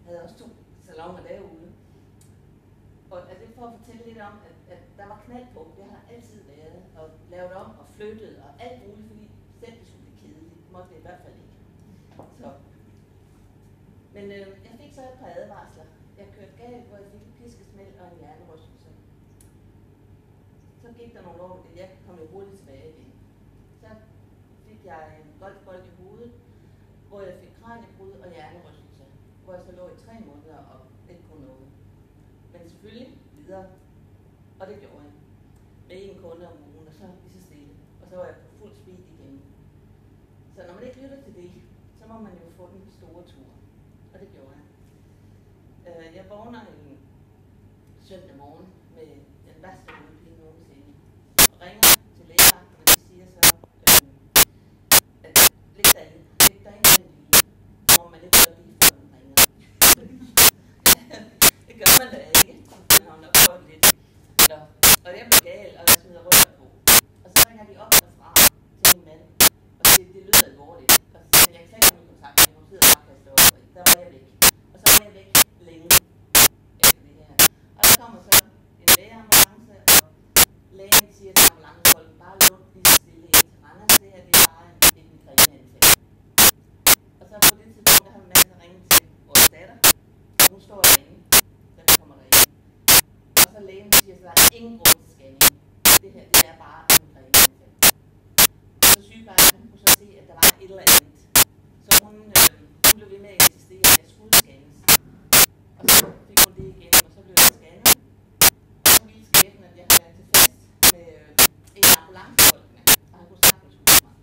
havde også 2 salonger derude. Og det er for at fortælle lidt om, at der var knald på. Det har altid været, og lavet om og flyttet og alt muligt, fordi selv det skulle blive kedeligt. Det måtte det i hvert fald ikke. Så. Men jeg fik så et par advarsler. Jeg kørte galt, hvor jeg fik en piskesmæld og en hjernerystelse. Så gik der nogle år, og jeg kom jo hurtigt tilbage igen. Så fik jeg en bold i hovedet, hvor jeg fik kraniebrud og hjernerystelse. Hvor jeg så lå i 3 måneder og ikke kunne noget. Men selvfølgelig videre. Og det gjorde jeg. Med 1 kunde om ugen, og så lige så stille. Og så var jeg på fuld speed igen. Så når man ikke lytter til det, så må man jo få den store tur. Og det gjorde jeg. Jeg vågner en søndag morgen med den værste hovedpine nogensinde. Og ringer til lægevagten, og de siger så, at læg derinde den lille. Så må man ikke gøre lige før den ringer. Det gør man da ikke. Man har nok prøvet lidt. Nå. Og det blev galt, og jeg smider rykker på. Og så ringer de op derfra til min mand. Og siger, det lyder alvorligt. Og så siger jeg kan ikke komme i kontakt med, hun sidder bare og kaster op. Der var jeg væk. Og så var jeg væk længe efter det her. Og der kommer så en lægeambulance, og lægen siger til ambulancefolken, bare luk lige så stille ind til Randers. Det her, det er bare en migræneanfald. Og så på det tidspunkt, der har min mand så ringet til vores datter, og hun står derinde, da vi kommer derind. Og så lægen siger, at der er ingen grund til scanning. Det her, det er bare en migræneanfald. Og så sygeplejersken kunne så se, at der var et eller andet. Så hun blev ved med at insistere, at jeg skulle scannes. Og så fik hun det igen, og så blev jeg scannet. Og så ville skæbnen, at jeg havde været til fest med en af ambulancefolkene, og han kunne sagtens huske mig.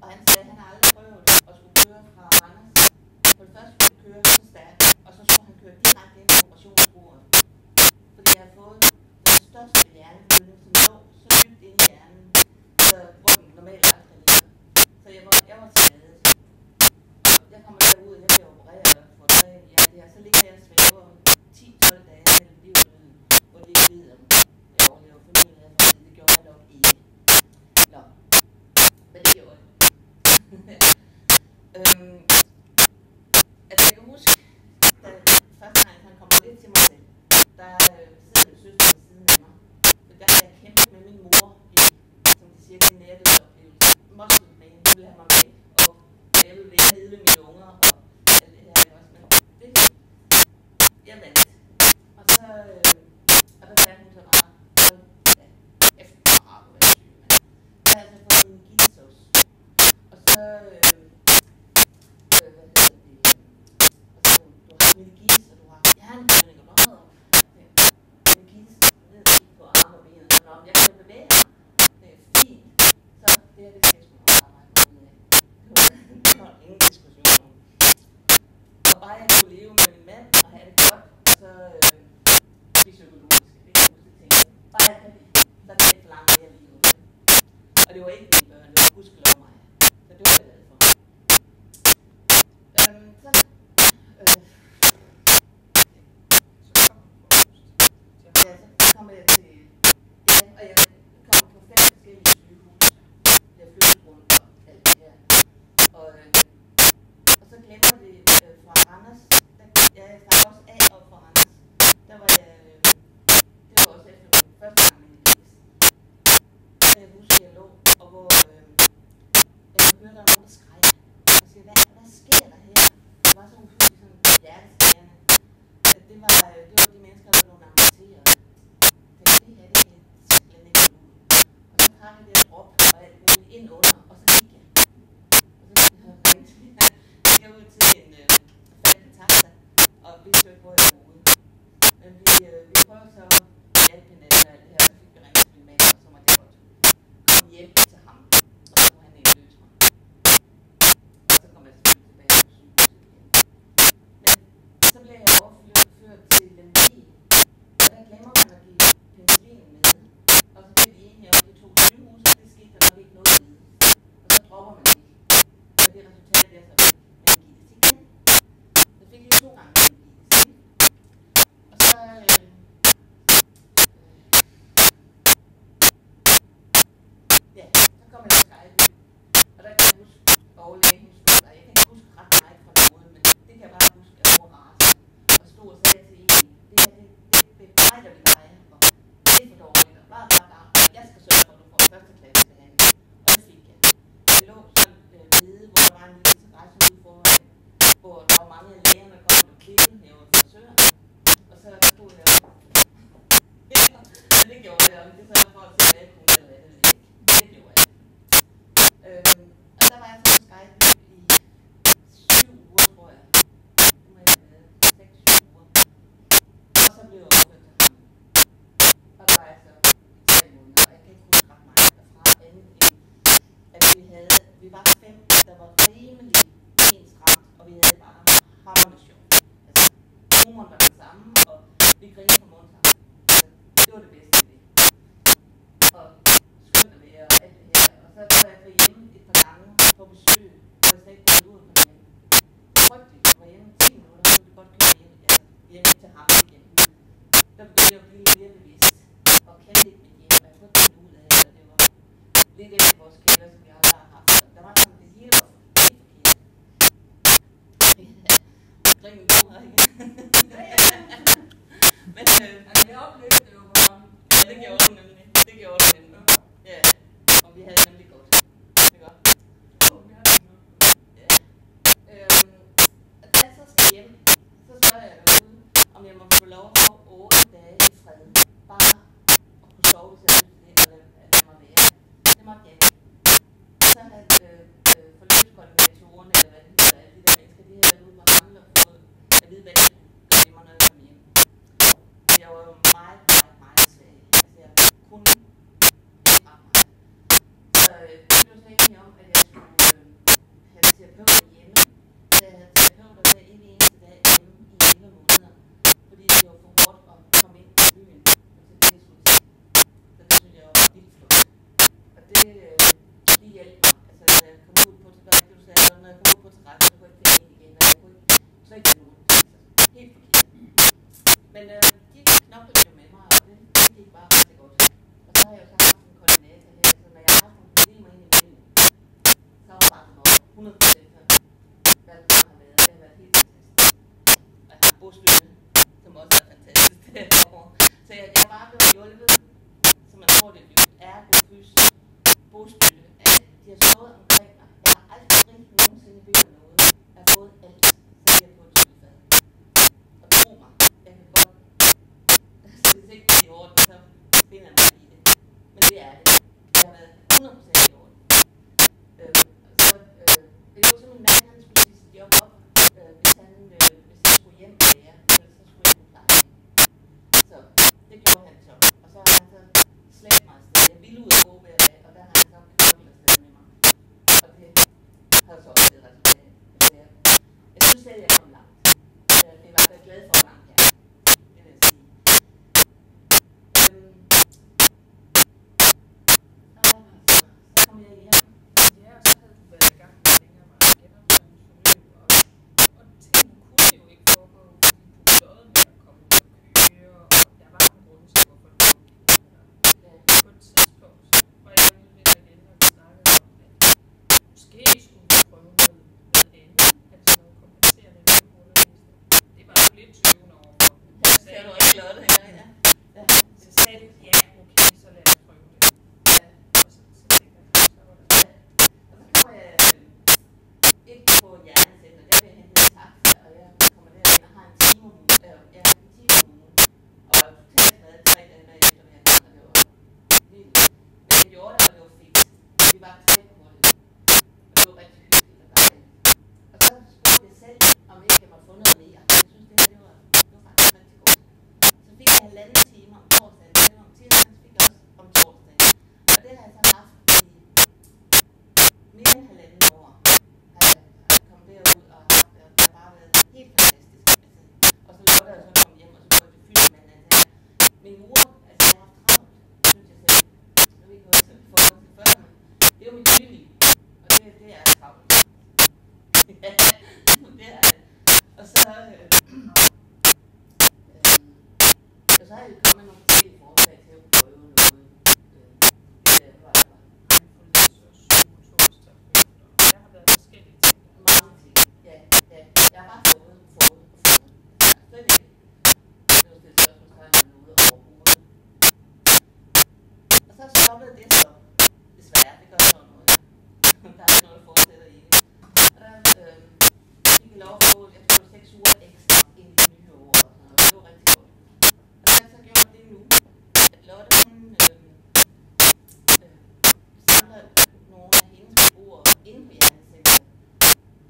Og han sagde, at han har aldrig prøvet at skulle køre fra Randers. For det første skulle køre så stærkt, og så skulle han køre direkte ind på operationsbordet. Fordi jeg havde fået den største hjerneblødning, som lå så dybt inde i hjernen, hvor den normalt aldrig ligger. Så jeg var skadet. Jeg kommer derud, jeg bliver opereret og får trænet i alt det her. Så ligger jeg og svæver 10-12 dage mellem liv og død, hvor de ikke ved, om jeg overlever familien havde fået det. Det gjorde jeg nok ikke. Nå, men det gjorde jeg. Jeg kan huske, da første gang han kommer lidt til mig selv, der sidder en søster ved siden af mig. Så der har jeg kæmpet med min mor i, som de siger, det nærhedsoplevelse. Muskelpain, hun vil have mig med, og jeg vil være nede ved mine unger, og alt det her også. Men det, jeg vandt. Og så, og der sagde hun så bare, efter bare at være syg, men så har jeg så fået en gitsås. Og så, hvad hedder det, og så, du har meningitis, og du har hjerneblødning, og du har meningitis, ned og kigge på arme og ben, og jeg kan bevæge mig. Det er fint. Så det her, det skal jeg sgu nok arbejde med. Det var ingen diskussion om. Og bare jeg kunne leve med min mand og have det godt, og så fysiologisk, det kan jeg huske tænke. Bare jeg kan det, så er det ikke for langt mere liv. Og det var ikke mine børn, det var gudskelov mig. Så det var jeg glad for. Så kommer jeg til, og jeg kommer på 5 forskellige sygehuse. Jeg flyttet rundt og alt det her. Og så glemmer det fra Randers. Jeg starter også af op fra Randers. Der var jeg, det var også efter min første gang med en kris. Der jeg husker, jeg lå, og hvor jeg kunne høre, der var nogen, der skreg. Og siger, hvad sker der her? Det var så uhyggelig sådan hjerteskærende. Det var de mennesker, der blev amputeret. Det her, det kan simpelthen ikke ud. Og så har jeg det at råbe og alt muligt ind under, og så gik jeg. Og så gik jeg ud til en færdig taxa, og vi stod på i hovedet. Men vi prøvede så at hjælpe hinanden med alt det her, og så fik vi ringet til min mand, og så måtte jeg godt komme hjem til ham, og så kunne han ikke løse mig. Og så kom jeg selvfølgelig tilbage på sygehuset igen. Men så blev jeg overført til Lemvig, og der glemmer man at give penicillin med. Og så blev de enige om de 2 sygehuse, og det skete der nok ikke noget ved. Og så dropper man det. Og det resultat er så meningitis igen. Så fik jeg 2 gange meningitis. hjem til ham igen, der begyndte jeg at blive mere bevidst, og kan ikke mit hjem, og jeg kunne ikke finde ud af det, og det var lidt efter vores kælder, som vi aldrig har haft. Der var sådan, det hele var helt forkert. Drik en god her igen. Men jeg oplevede det jo bare. ja, det gjorde det nemlig. Det gjorde det nemlig. Ja, og vi havde det nemlig godt. Det er godt. Ja. Da jeg så skal hjem, så spørger jeg derude, om jeg må få lov at 8 dage i fred. Bare at kunne sove, så jeg synes det ikke, at det må være. Det måtte jeg ikke. Så havde forløbskoordinatorerne, eller hvad det hedder, alle de der mennesker, de havde været ude på hamle og fået at vide, hvad de skulle gøre mig, når jeg kom hjem. Jeg var jo meget, meget, meget svag. Altså, jeg kunne ikke ret meget. Så det blev så enige om, at jeg skulle have terapeuter hjemme. Så jeg havde terapeuter hver eneste dag hjemme i 11 måneder. Fordi det var for hårdt at komme ind i byen. Og så det skulle til. Så det synes jeg var vildt flot. Og det hjalp mig. Altså, når jeg kom ud på tilbage, du sagde, når jeg kom ud på terrassen, så kunne jeg ikke finde en igen. Og jeg kunne ikke trykke nogen. Altså, helt forkert. Men de knoklede jo med mig, og det gik bare rigtig godt. Og så har jeg jo så haft en koordinator her, så når jeg har haft nogle problemer ind imellem, så var bare noget 100% for, hvad det har været. Det har været helt fantastisk. Og jeg har bostøtte, som også er fantastisk derovre. Så jeg er bare blevet hjulpet, så man tror, det er dybt. Ergofys, bostøtte, de har stået omkring mig. Jeg har aldrig nogensinde bygget noget. Jeg har fået alt, så jeg har fået skyldfad. Og tro mig, jeg kan godt. Så hvis ikke det er i orden, så finder jeg mig i det. Men det er det. Det har været 100% i orden. Det var så min mand, han skulle sige sit job op, hvis jeg skulle hjem med jer, ellers så skulle jeg kunne klare det. Så det gjorde han så. Og så har han så slæbt mig afsted. Jeg ville ud og gå hver dag, og der har han så kørt afsted med mig. Og det har så også det resultat. Jeg synes at jeg kom langt. Det var jeg glad for langt her. Det vil jeg sige. Så kom jeg hjem. Ja, og så havde du været i gang med længere meget genoptræningsforløb, og tingene kunne jo ikke foregå, fordi du døde med at komme ud og køre, og der var en grund til, hvorfor du gik. På et tidspunkt, så var jeg ude ved dig igen, og vi snakkede om, at måske skulle vi prøve noget andet, altså noget kompenserende løbeundervisning. Det var jo lidt tøvende overfor. Så sagde du ikke Lotte her, ja. Så sagde du, ja, okay, så lad os prøve det. Ja. Og så tænkte jeg, så var det Ja. Og så kommer jeg ikke på hjernecenter, der vil jeg hente en taxa, og jeg kommer derind og har en time om ugen. Jeg har en time om ugen. Og jeg var totalt glad 3 dage bagefter, når jeg kom, og det var vildt. Men jeg gjorde det, og det var fint. Vi var 3 på holdet. Og det var rigtig hyggeligt og dejligt. Og så spurgte jeg selv, om ikke jeg måtte få noget mere. Jeg synes, det her det var faktisk rigtig godt. Så fik jeg 1,5 time om torsdagen. Det var om tirsdagen, så fik jeg også om torsdagen. Og det har jeg så haft i mere end 1,5 år. Har jeg kommet derud og haft det, og det har bare været helt fantastisk. Altså, og så lå der, og så kom hjem, og så var det fyldt med en anden. Min mor, altså jeg har haft travlt, synes jeg selv. Jeg ved ikke, hvad jeg selv får til før, men det er jo mit nye liv. Og det er travlt. Ja, det er det. Og så så er det kommet nogle forskellige forslag til at prøve noget. Jeg har været forskellige ting. Mange ting. Ja. Jeg har bare fået. Slet ikke. Det var det spørgsmålstegn med noget overhovedet. Og så stoppede det så. Desværre, det gør sådan noget. Der er ikke noget, der fortsætter i det. Og der fik jeg lov at få, jeg tror 6 uger ekstra ind i det nye år. Og sådan noget. Det var rigtig godt. Og så har jeg så gjort det nu, at Lotte, hun samler nogle af hendes beboere inde på hjernecenteret.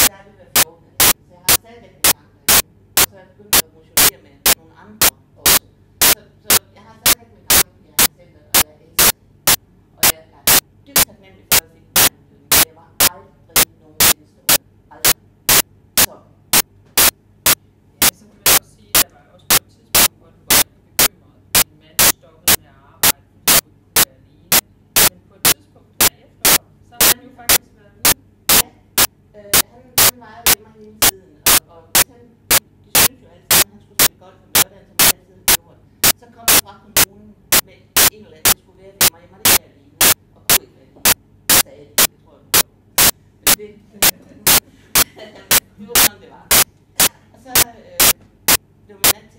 Der er det hver 14. Så jeg har stadigvæk en gang derinde. Og så er jeg begyndt at motionere med nogle andre også. Så jeg har stadigvæk min gang på hjernecenteret, og jeg elsker det. Og jeg er dybt taknemmelig for, at jeg fik den hjerneflytning. Jeg var aldrig nogensinde stået. Aldrig. Så. Ja, så kan man også sige, at der var også på et tidspunkt, hvor du var bekymret. Din mand stoppede med at arbejde, fordi du ikke kunne være alene. Men på et tidspunkt derefter, så har han jo faktisk været ude. Ja, han var ved mig hele tiden, og de synes jo altid, at han skulle spille golf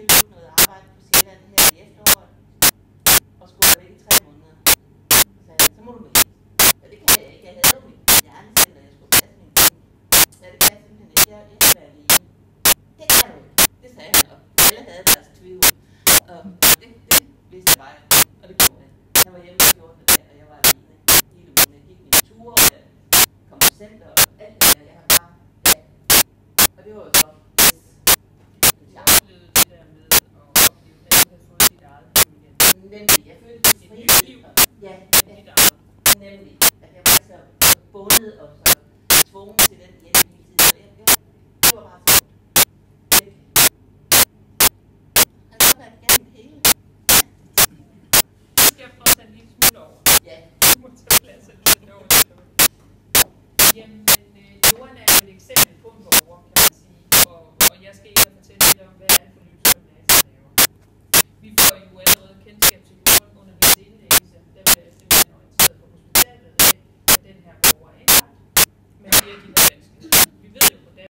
tilbudt noget arbejde på Sjælland her i efteråret, og skulle være væk i 3 måneder. Så sagde han, så må du med. Ja, det kan jeg ikke. Jeg havde jo mit hjernecenter, jeg skulle passe min kone. Ja, det kan jeg simpelthen ikke. Jeg skal være alene. Det kan du ikke. Det sagde han, og alle havde deres tvivl. Det vidste jeg bare, og det gjorde jeg. Jeg var hjemme i 14. dag, og jeg var alene hele ugen. Jeg gik mine ture, og jeg kom på center, og alt det der. Jeg har bare, ja. Og det var jo så, Jeg oplevede det der med at opleve, at du havde fået dit eget liv igen. nemlig